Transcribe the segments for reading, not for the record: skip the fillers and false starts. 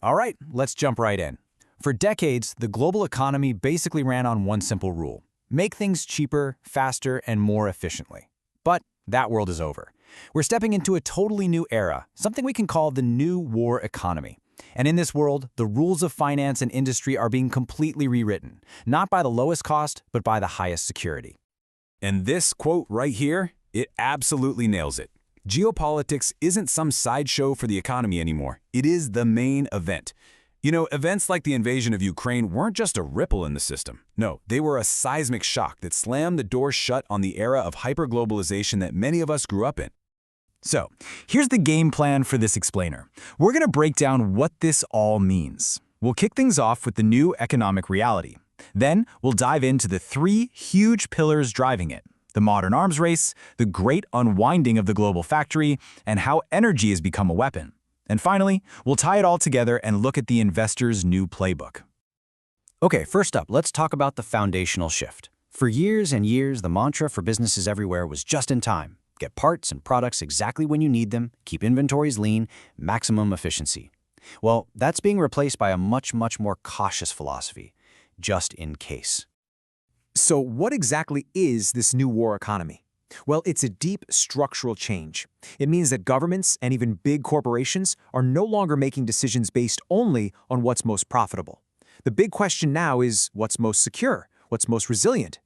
All right, let's jump right in. For decades, the global economy basically ran on one simple rule: make things cheaper, faster, and more efficiently. But that world is over. We're stepping into a totally new era, something we can call the new war economy. And in this world, the rules of finance and industry are being completely rewritten, not by the lowest cost, but by the highest security. And this quote right here, it absolutely nails it. Geopolitics isn't some sideshow for the economy anymore. It is the main event. You know, events like the invasion of Ukraine weren't just a ripple in the system. No, they were a seismic shock that slammed the door shut on the era of hyper-globalization that many of us grew up in. So, here's the game plan for this explainer. We're going to break down what this all means. We'll kick things off with the new economic reality. Then, we'll dive into the three huge pillars driving it: the modern arms race, the great unwinding of the global factory, and how energy has become a weapon. And finally, we'll tie it all together and look at the investor's new playbook. Okay, first up, let's talk about the foundational shift. For years and years, the mantra for businesses everywhere was just in time. Get parts and products exactly when you need them, keep inventories lean, maximum efficiency. Well, that's being replaced by a much more cautious philosophy: just in case. So what exactly is this new war economy? Well, it's a deep structural change. It means that governments and even big corporations are no longer making decisions based only on what's most profitable. The big question now is what's most secure, what's most resilient.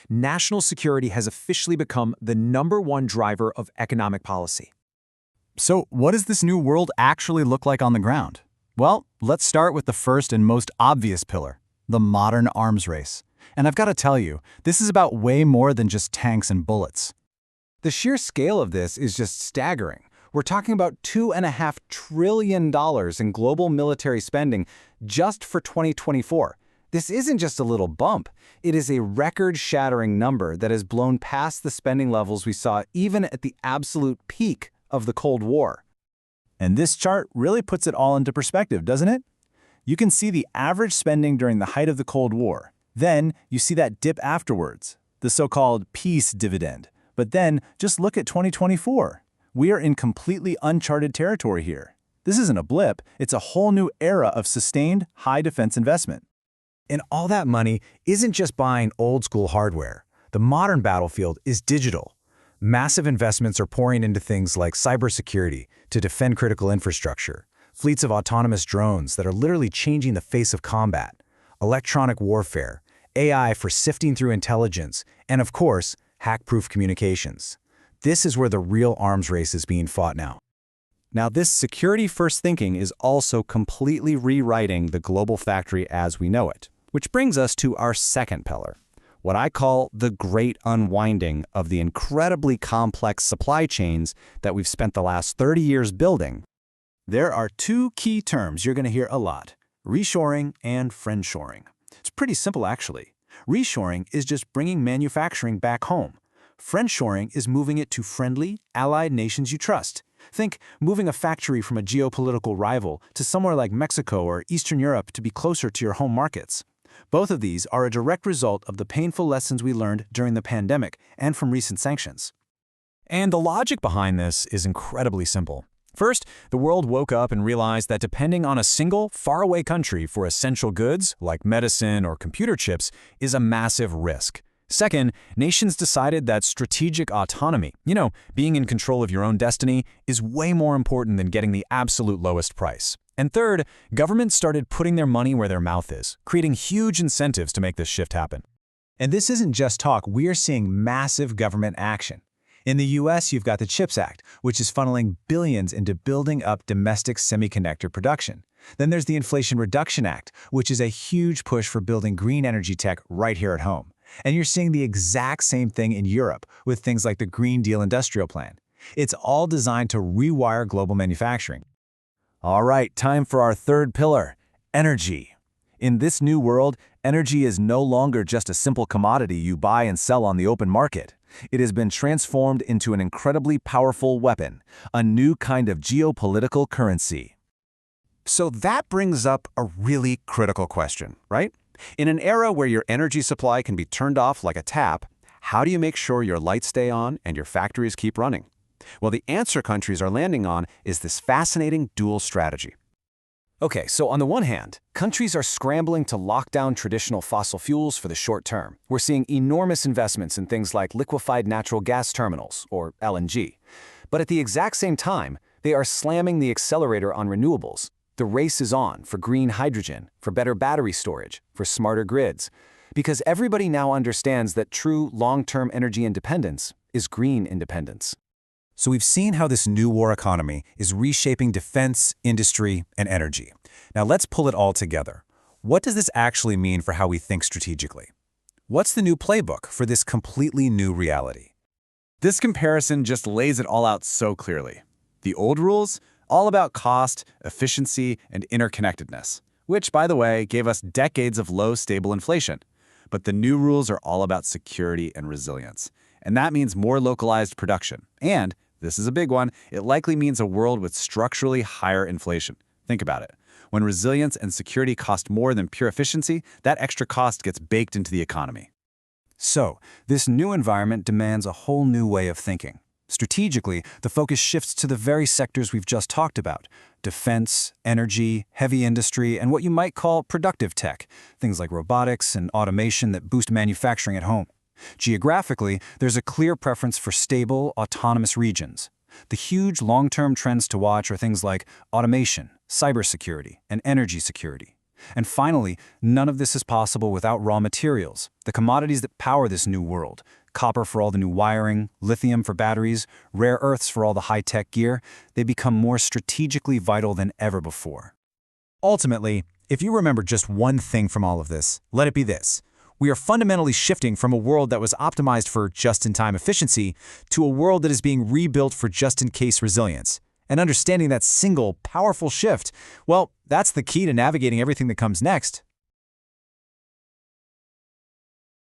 National security has officially become the #1 driver of economic policy. So, what does this new world actually look like on the ground? Well, let's start with the first and most obvious pillar: the modern arms race. And I've got to tell you, this is about way more than just tanks and bullets. The sheer scale of this is just staggering. We're talking about $2.5 trillion in global military spending just for 2024. This isn't just a little bump. It is a record-shattering number that has blown past the spending levels we saw even at the absolute peak of the Cold War. And this chart really puts it all into perspective, doesn't it? You can see the average spending during the height of the Cold War. Then you see that dip afterwards, the so-called peace dividend. But then just look at 2024. We are in completely uncharted territory here. This isn't a blip, it's a whole new era of sustained high defense investment. And all that money isn't just buying old-school hardware. The modern battlefield is digital. Massive investments are pouring into things like cybersecurity to defend critical infrastructure, fleets of autonomous drones that are literally changing the face of combat, electronic warfare, AI for sifting through intelligence, and of course, hack-proof communications. This is where the real arms race is being fought now. Now, this security-first thinking is also completely rewriting the global factory as we know it, which brings us to our second pillar, what I call the great unwinding of the incredibly complex supply chains that we've spent the last 30 years building. There are two key terms you're going to hear a lot: reshoring and friendshoring. It's pretty simple, actually. Reshoring is just bringing manufacturing back home. Friendshoring is moving it to friendly, allied nations you trust. Think moving a factory from a geopolitical rival to somewhere like Mexico or Eastern Europe to be closer to your home markets. Both of these are a direct result of the painful lessons we learned during the pandemic and from recent sanctions. And the logic behind this is incredibly simple. First, the world woke up and realized that depending on a single, faraway country for essential goods, like medicine or computer chips, is a massive risk. Second, nations decided that strategic autonomy, being in control of your own destiny, is way more important than getting the absolute lowest price. And third, governments started putting their money where their mouth is, creating huge incentives to make this shift happen. And this isn't just talk, we are seeing massive government action. In the US, you've got the CHIPS Act, which is funneling billions into building up domestic semiconductor production. Then there's the Inflation Reduction Act, which is a huge push for building green energy tech right here at home. And you're seeing the exact same thing in Europe with things like the Green Deal Industrial Plan. It's all designed to rewire global manufacturing. All right, time for our third pillar: energy. In this new world, energy is no longer just a simple commodity you buy and sell on the open market. It has been transformed into an incredibly powerful weapon, a new kind of geopolitical currency. So that brings up a really critical question, right? In an era where your energy supply can be turned off like a tap, how do you make sure your lights stay on and your factories keep running? Well, the answer countries are landing on is this fascinating dual strategy. Okay, so on the one hand, countries are scrambling to lock down traditional fossil fuels for the short term. We're seeing enormous investments in things like liquefied natural gas terminals, or LNG. But at the exact same time, they are slamming the accelerator on renewables. The race is on for green hydrogen, for better battery storage, for smarter grids. Because everybody now understands that true long-term energy independence is green independence. So we've seen how this new war economy is reshaping defense, industry, and energy. Now let's pull it all together. What does this actually mean for how we think strategically? What's the new playbook for this completely new reality? This comparison just lays it all out so clearly. The old rules, all about cost, efficiency, and interconnectedness, which, by the way, gave us decades of low, stable inflation. But the new rules are all about security and resilience. And that means more localized production. And, this is a big one, it likely means a world with structurally higher inflation. Think about it. When resilience and security cost more than pure efficiency, that extra cost gets baked into the economy. So, this new environment demands a whole new way of thinking. Strategically, the focus shifts to the very sectors we've just talked about: defense, energy, heavy industry, and what you might call productive tech, things like robotics and automation that boost manufacturing at home. Geographically, there's a clear preference for stable, autonomous regions. The huge long-term trends to watch are things like automation, cybersecurity, and energy security. And finally, none of this is possible without raw materials, the commodities that power this new world: copper for all the new wiring, lithium for batteries, rare earths for all the high-tech gear. They become more strategically vital than ever before. Ultimately, if you remember just one thing from all of this, let it be this. We are fundamentally shifting from a world that was optimized for just-in-time efficiency to a world that is being rebuilt for just-in-case resilience. And understanding that single, powerful shift, well, that's the key to navigating everything that comes next.